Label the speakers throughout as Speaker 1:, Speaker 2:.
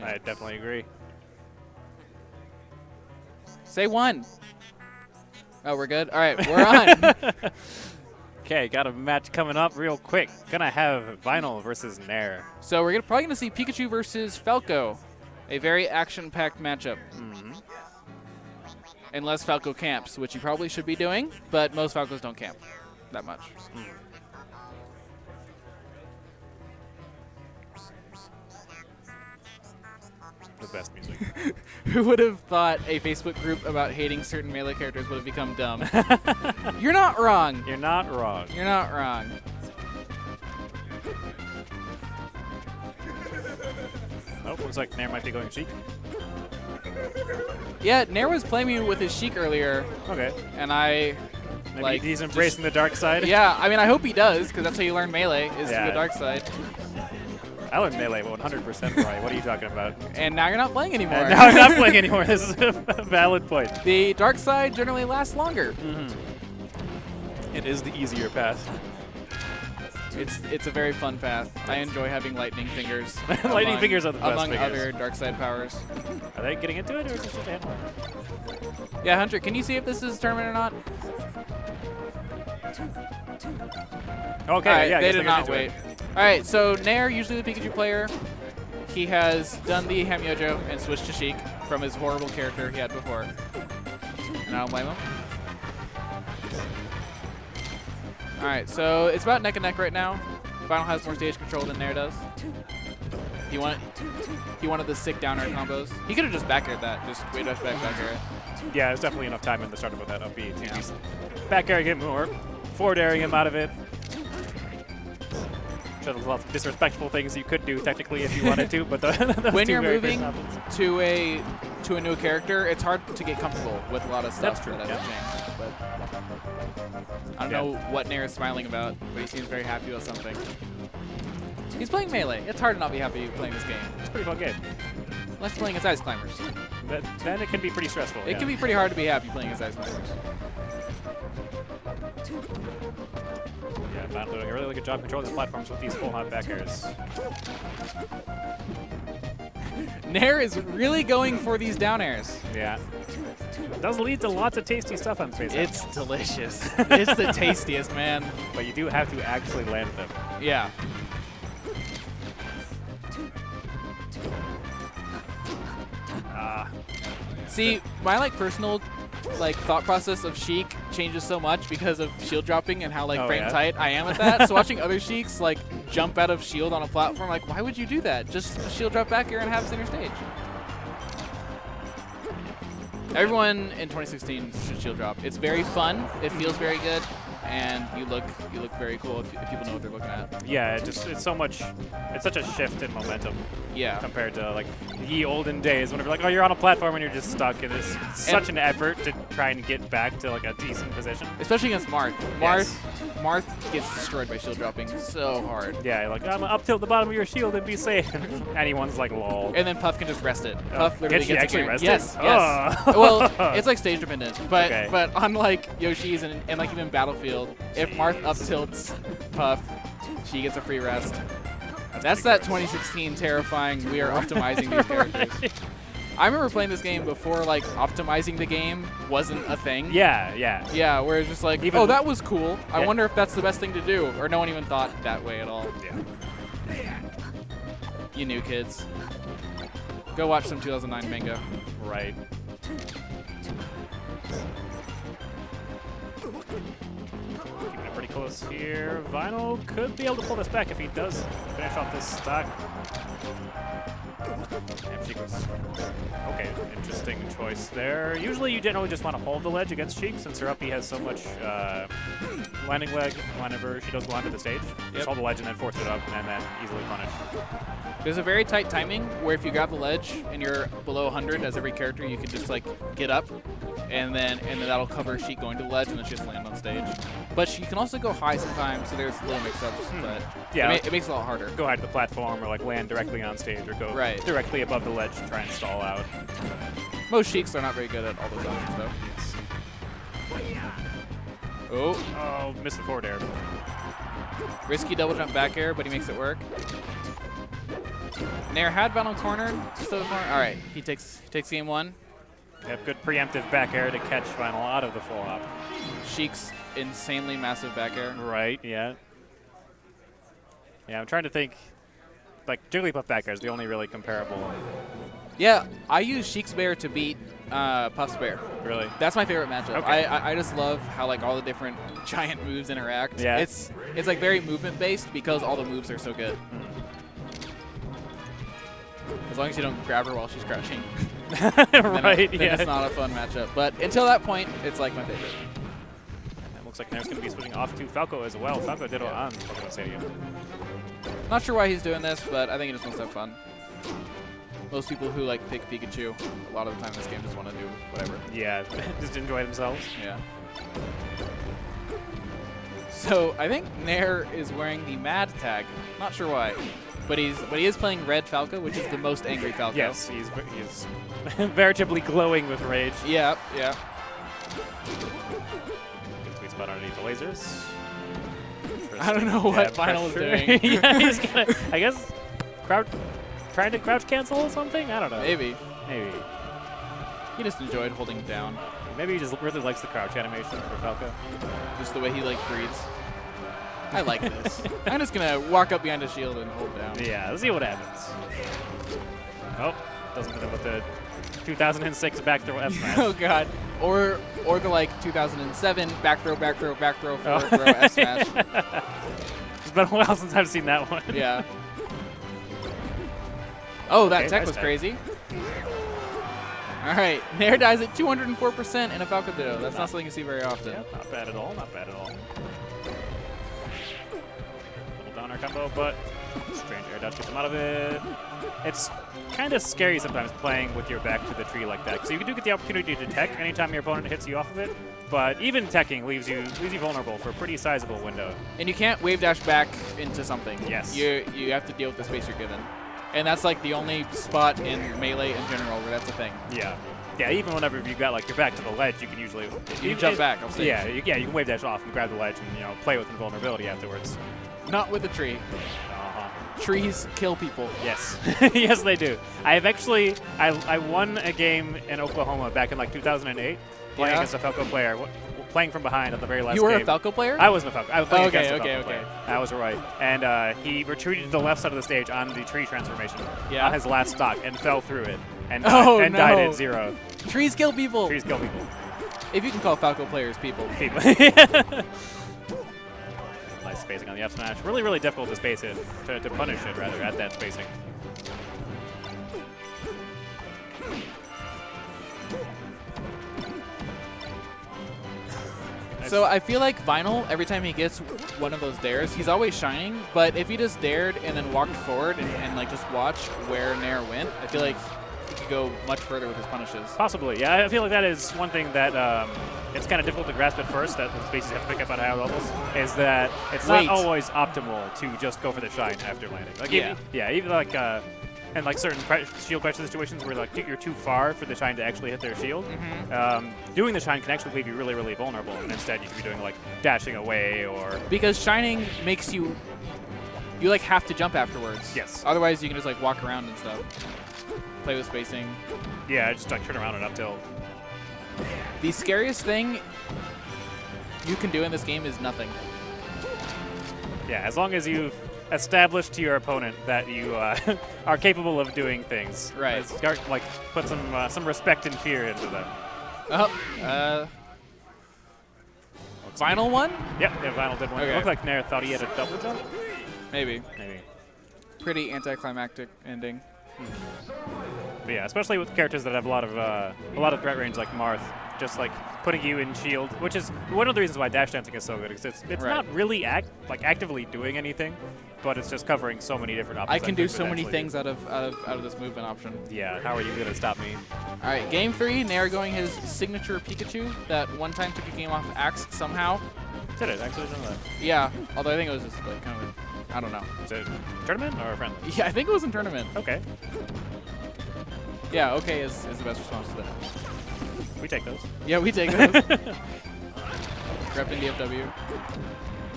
Speaker 1: I definitely agree.
Speaker 2: Say one. Oh, we're good? All right, we're on.
Speaker 1: Okay, got a match coming up real quick. Gonna have Vinyl versus Nair.
Speaker 2: So we're probably going to see Pikachu versus Falco. A very action-packed matchup. Unless Falco camps, which he probably should be doing, but most Falcos don't camp that much.
Speaker 1: The best music.
Speaker 2: Who would have thought a Facebook group about hating certain Melee characters would have become dumb? You're not wrong.
Speaker 1: You're not wrong.
Speaker 2: You're not wrong.
Speaker 1: Oh, looks like Nair might be going Sheik.
Speaker 2: Yeah, Nair was playing me with his Sheik earlier,
Speaker 1: Okay.
Speaker 2: and I
Speaker 1: Maybe
Speaker 2: like
Speaker 1: he's embracing the dark side.
Speaker 2: Yeah, I mean, I hope he does, because that's how you learn Melee, is through the dark side.
Speaker 1: I learned Melee 100% right. What are you talking about?
Speaker 2: And now you're not playing anymore.
Speaker 1: And now I'm not playing anymore. This is a valid point.
Speaker 2: The dark side generally lasts longer.
Speaker 1: It is the easier path.
Speaker 2: It's a very fun path. I enjoy having lightning fingers.
Speaker 1: Lightning fingers are the best
Speaker 2: among
Speaker 1: fingers.
Speaker 2: other dark side powers.
Speaker 1: Are they getting into it, or is it just a handler?
Speaker 2: Yeah, Hunter, can you see if this is a tournament or not?
Speaker 1: Okay,
Speaker 2: All right,
Speaker 1: yeah,
Speaker 2: they did not wait. All right, so Nair, usually the Pikachu player, he has done the Hamyojo and switched to Sheik from his horrible character he had before. And I don't blame him. All right, so it's about neck and neck right now. Final has more stage control than Nair does. He wanted the sick down air combos. He could have just back aired that, just wait dash back air.
Speaker 1: Yeah, there's definitely enough time in the start with that up B to be back airing him or forward airing him out of it. There's lots of disrespectful things you could do technically if you wanted to, but
Speaker 2: when you're moving to a new character, it's hard to get comfortable with a lot of stuff.
Speaker 1: That's true.
Speaker 2: That hasn't changed, but I don't know what Nair is smiling about, but he seems very happy with something. He's playing Melee. It's hard to not be happy playing this game.
Speaker 1: It's a pretty fun game.
Speaker 2: Unless playing as Ice Climbers.
Speaker 1: Then it can be pretty stressful.
Speaker 2: It can be pretty hard to be happy playing as Ice Climbers.
Speaker 1: Yeah, Plano doing a really good job controlling the platforms with these full hot back airs.
Speaker 2: Nair is really going for these down airs.
Speaker 1: Yeah. It does lead to lots of tasty stuff on Space.
Speaker 2: It's delicious. It's the tastiest, man.
Speaker 1: But you do have to actually land them.
Speaker 2: Yeah. See, my personal thought process of Sheik changes so much because of shield dropping and how frame tight I am with that. So watching other Sheiks jump out of shield on a platform, why would you do that? Just shield drop back here and have center stage. Everyone in 2016 should shield drop. It's very fun. It feels very good, and you look very cool if people know what they're looking at.
Speaker 1: Yeah, it's such a shift in momentum.
Speaker 2: Yeah.
Speaker 1: Compared to the olden days, whenever oh, you're on a platform and you're just stuck, and it's such an effort to try and get back to a decent position.
Speaker 2: Especially against Marth. Marth gets destroyed by shield dropping so hard.
Speaker 1: Yeah, I'm up till the bottom of your shield and be safe. Anyone's lol.
Speaker 2: And then Puff can just rest it. Puff literally
Speaker 1: can she
Speaker 2: gets
Speaker 1: actually rest
Speaker 2: yes,
Speaker 1: it?
Speaker 2: Yes.
Speaker 1: Oh.
Speaker 2: Well, it's stage dependent, but
Speaker 1: okay.
Speaker 2: but unlike Yoshi's and even Battlefield, if Marth up tilts Puff, she gets a free rest. That's that 2016 terrifying. We are optimizing these characters.
Speaker 1: Right.
Speaker 2: I remember playing this game before optimizing the game wasn't a thing.
Speaker 1: Yeah.
Speaker 2: Yeah, where it's just oh, that was cool. I wonder if that's the best thing to do, or no one even thought that way at all.
Speaker 1: Yeah.
Speaker 2: You new kids. Go watch some 2009 manga.
Speaker 1: Right. Keeping it pretty close here. Vinyl could be able to pull this back if he does finish off this stock. And Sheik was okay. Interesting choice there. Usually you generally just want to hold the ledge against Sheik since her up B has so much landing leg whenever she does go onto the stage. Just hold the ledge and then force it up and then easily punish.
Speaker 2: There's a very tight timing where if you grab the ledge and you're below 100 as every character, you can just get up and then that'll cover Sheik going to the ledge and then she just land on stage. But she can also go high sometimes, so there's little mix-ups, but
Speaker 1: yeah,
Speaker 2: it makes it a lot harder.
Speaker 1: Go high to the platform or land directly on stage or go directly above the ledge and try and stall out.
Speaker 2: Most Sheiks are not very good at all those options though.
Speaker 1: Yes.
Speaker 2: Oh,
Speaker 1: missed the forward air.
Speaker 2: Risky double jump back air, but he makes it work. Nair had Vinyl cornered. Still cornered. All right, he takes game 1.
Speaker 1: Yep, good preemptive back air to catch Vinyl out of the full hop.
Speaker 2: Sheik's insanely massive back air.
Speaker 1: Right, yeah. Yeah, I'm trying to think. Like, Jigglypuff back air is the only really comparable.
Speaker 2: Yeah, I use Sheik's Bear to beat Puff's Bear.
Speaker 1: Really?
Speaker 2: That's my favorite matchup.
Speaker 1: Okay.
Speaker 2: I just love how like all the different giant moves interact.
Speaker 1: Yeah.
Speaker 2: It's like very movement based because all the moves are so good. As long as you don't grab her while she's crouching.
Speaker 1: Right,
Speaker 2: then
Speaker 1: yeah.
Speaker 2: it's not a fun matchup. But until that point, it's like my favorite.
Speaker 1: It looks like Nair's going to be switching off to Falco as well. Falco did it on Pokemon Stadium.
Speaker 2: Not sure why he's doing this, but I think he just wants to have fun. Most people who like pick Pikachu, a lot of the time in this game just want to do whatever.
Speaker 1: Yeah, just enjoy themselves.
Speaker 2: Yeah. So I think Nair is wearing the Mad tag. Not sure why, but he is playing Red Falco, which is the most angry Falco.
Speaker 1: Yes, he's veritably glowing with rage.
Speaker 2: Yeah, yeah.
Speaker 1: Good sweet spot underneath the lasers.
Speaker 2: I don't know what Vinyl is doing.
Speaker 1: Yeah, he's gonna, I guess, trying to crouch cancel or something? I don't know.
Speaker 2: Maybe.
Speaker 1: Maybe.
Speaker 2: He just enjoyed holding it down.
Speaker 1: Maybe he just really likes the crouch animation for Falco.
Speaker 2: Just the way he like breathes. I like this. I'm just gonna walk up behind a shield and hold down.
Speaker 1: Yeah, let's see what happens. Oh, doesn't fit in with the 2006 back throw F smash.
Speaker 2: Oh god. Or the like 2007 back throw forward throw F smash.
Speaker 1: It's been a while since I've seen that one.
Speaker 2: Yeah. Oh, that
Speaker 1: Okay,
Speaker 2: tech
Speaker 1: nice
Speaker 2: was
Speaker 1: tech.
Speaker 2: crazy. All right, Nair dies at 204% in a Falco Ditto. That's not something you see very often.
Speaker 1: Yeah, not bad at all, not bad at all. Little downer combo, but strange air dodge gets him out of it. It's kind of scary sometimes playing with your back to the tree like that, because you do get the opportunity to tech anytime your opponent hits you off of it, but even teching leaves you vulnerable for a pretty sizable window.
Speaker 2: And you can't wave dash back into something.
Speaker 1: Yes.
Speaker 2: You have to deal with the space you're given. And that's like the only spot in Melee in general where that's a thing.
Speaker 1: Yeah. Yeah, even whenever you got like your back to the ledge, you can usually
Speaker 2: You can jump back off stage.
Speaker 1: Yeah, you can wave dash off and grab the ledge and play with invulnerability afterwards.
Speaker 2: Not with a tree. Trees kill people.
Speaker 1: Yes. Yes, they do. I have actually I won a game in Oklahoma back in like 2008 playing against a Falco player. Playing from behind at the very last game.
Speaker 2: You were a Falco player?
Speaker 1: I wasn't a Falco. I was playing against a
Speaker 2: okay.
Speaker 1: Falco player. I was right. And he retreated to the left side of the stage on the tree transformation on his last stock and fell through it and died at 0.
Speaker 2: Trees kill people.
Speaker 1: Trees kill people.
Speaker 2: If you can call Falco players people.
Speaker 1: People. Nice spacing on the F smash. Really, really difficult to space it, to punish it rather at that spacing.
Speaker 2: So I feel like Vinyl, every time he gets one of those dares, he's always shining, but if he just dared and then walked forward and like just watch where Nair went, I feel like he could go much further with his punishes.
Speaker 1: Possibly, yeah. I feel like that is one thing that it's kind of difficult to grasp at first, that the species have to pick up at higher levels, is that it's not always optimal to just go for the shine after landing. Like even like and like certain shield pressure situations where like you're too far for the shine to actually hit their shield, doing the shine can actually leave you really, really vulnerable, and instead you could be doing like dashing away or...
Speaker 2: Because shining makes you like have to jump afterwards.
Speaker 1: Yes.
Speaker 2: Otherwise you can just like walk around and stuff. Play with spacing.
Speaker 1: Yeah, just like turn around and up tilt.
Speaker 2: The scariest thing you can do in this game is nothing.
Speaker 1: Yeah, as long as you've established to your opponent that you are capable of doing things.
Speaker 2: Right.
Speaker 1: Like put some respect and fear into them.
Speaker 2: Vinyl one?
Speaker 1: Yeah, Vinyl did one.
Speaker 2: Okay.
Speaker 1: It looked like Nair thought he had a double jump.
Speaker 2: Maybe.
Speaker 1: Maybe.
Speaker 2: Pretty anticlimactic ending.
Speaker 1: But yeah, especially with characters that have a lot of threat range like Marth, just like putting you in shield, which is one of the reasons why dash dancing is so good. Because it's not really actively doing anything, but it's just covering so many different options.
Speaker 2: I can do so many things out of this movement option.
Speaker 1: Yeah, how are you gonna stop me?
Speaker 2: All right, game 3, Nair going his signature Pikachu that one time took a game off Axe somehow.
Speaker 1: Did it actually? Didn't know that.
Speaker 2: Yeah, although I think it was just like kind of I don't know.
Speaker 1: Is it tournament or a friend?
Speaker 2: Yeah, I think it was in tournament.
Speaker 1: Okay.
Speaker 2: Yeah, okay is the best response to that.
Speaker 1: We take those.
Speaker 2: Yeah, we take those. Repping DFW.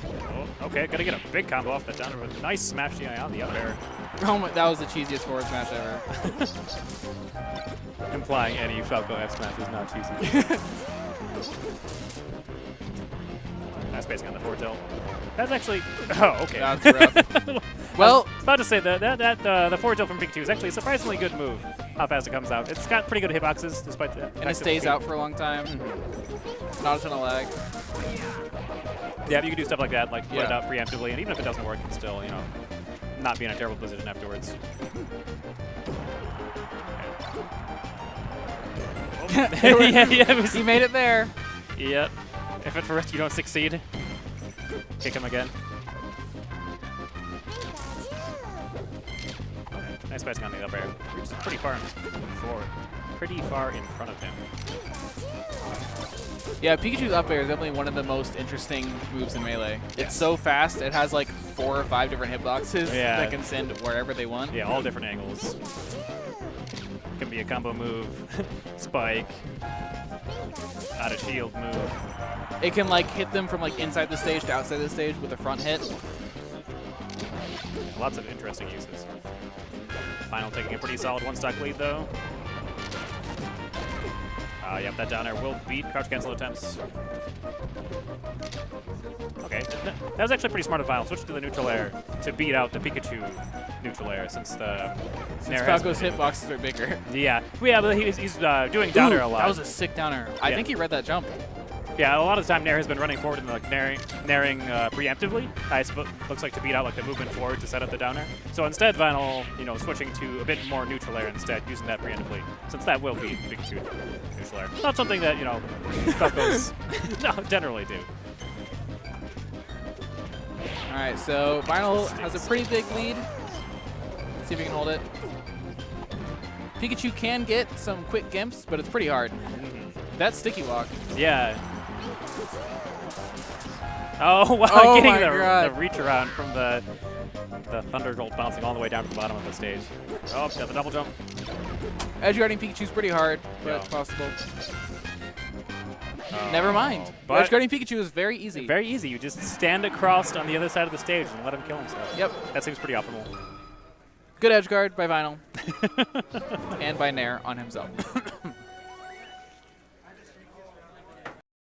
Speaker 1: Oh, okay, gotta get a big combo off the down with a nice smash DI on the up air.
Speaker 2: Oh my, that was the cheesiest forward smash ever.
Speaker 1: Implying any Falco F smash is not cheesy. Nice spacing on the forward tilt. That's actually... Oh, okay.
Speaker 2: That's rough. Well,
Speaker 1: I was about to say that the forward tilt from Pikachu is actually a surprisingly good move. How fast it comes out. It's got pretty good hitboxes despite the...
Speaker 2: And it stays out for a long time. Not a ton of lag.
Speaker 1: Yeah, but you can do stuff like that, like put it up preemptively, and even if it doesn't work, you can still, you know, not be in a terrible position afterwards.
Speaker 2: He made it there.
Speaker 1: Yep. If at first you don't succeed, kick him again. Okay. Nice spacing on the up air. Reaches pretty far forward. Pretty far in front of him.
Speaker 2: Yeah, Pikachu's up air is definitely one of the most interesting moves in Melee. It's so fast, it has like 4 or 5 different hitboxes that can send wherever they want.
Speaker 1: Yeah, all different angles. Can be a combo move, spike, out of shield move.
Speaker 2: It can like hit them from like inside the stage to outside the stage with a front hit.
Speaker 1: Lots of interesting uses. Final taking a pretty solid 1-stock lead though. Yep, that down air will beat crouch cancel attempts. Okay, that was actually pretty smart of Final. Switch to the neutral air to beat out the Pikachu neutral air since the Nair
Speaker 2: Falco's hitboxes are bigger.
Speaker 1: Yeah, but he's doing down air a lot.
Speaker 2: That was a sick down air. I think he read that jump.
Speaker 1: Yeah, a lot of the time Nair has been running forward and like nairing preemptively. Looks like to beat out like the movement forward to set up the down air. So instead, Vinyl, you know, switching to a bit more neutral air instead, using that preemptively, since that will beat Pikachu neutral air. Not something that, you know, Falcos generally do.
Speaker 2: All right, so Vinyl has a pretty big lead. Let's see if we can hold it. Pikachu can get some quick gimps, but it's pretty hard. That sticky walk.
Speaker 1: Yeah. Oh, wow,
Speaker 2: oh
Speaker 1: getting the reach around from the Thunderbolt bouncing all the way down to the bottom of the stage. Oh, got the double jump.
Speaker 2: Edge guarding Pikachu's pretty hard, but it's possible. Never mind.
Speaker 1: But
Speaker 2: edge guarding Pikachu is very easy.
Speaker 1: Very easy. You just stand across on the other side of the stage and let him kill himself.
Speaker 2: Yep.
Speaker 1: That seems pretty optimal.
Speaker 2: Good edge guard by Vinyl. And by Nair on himself.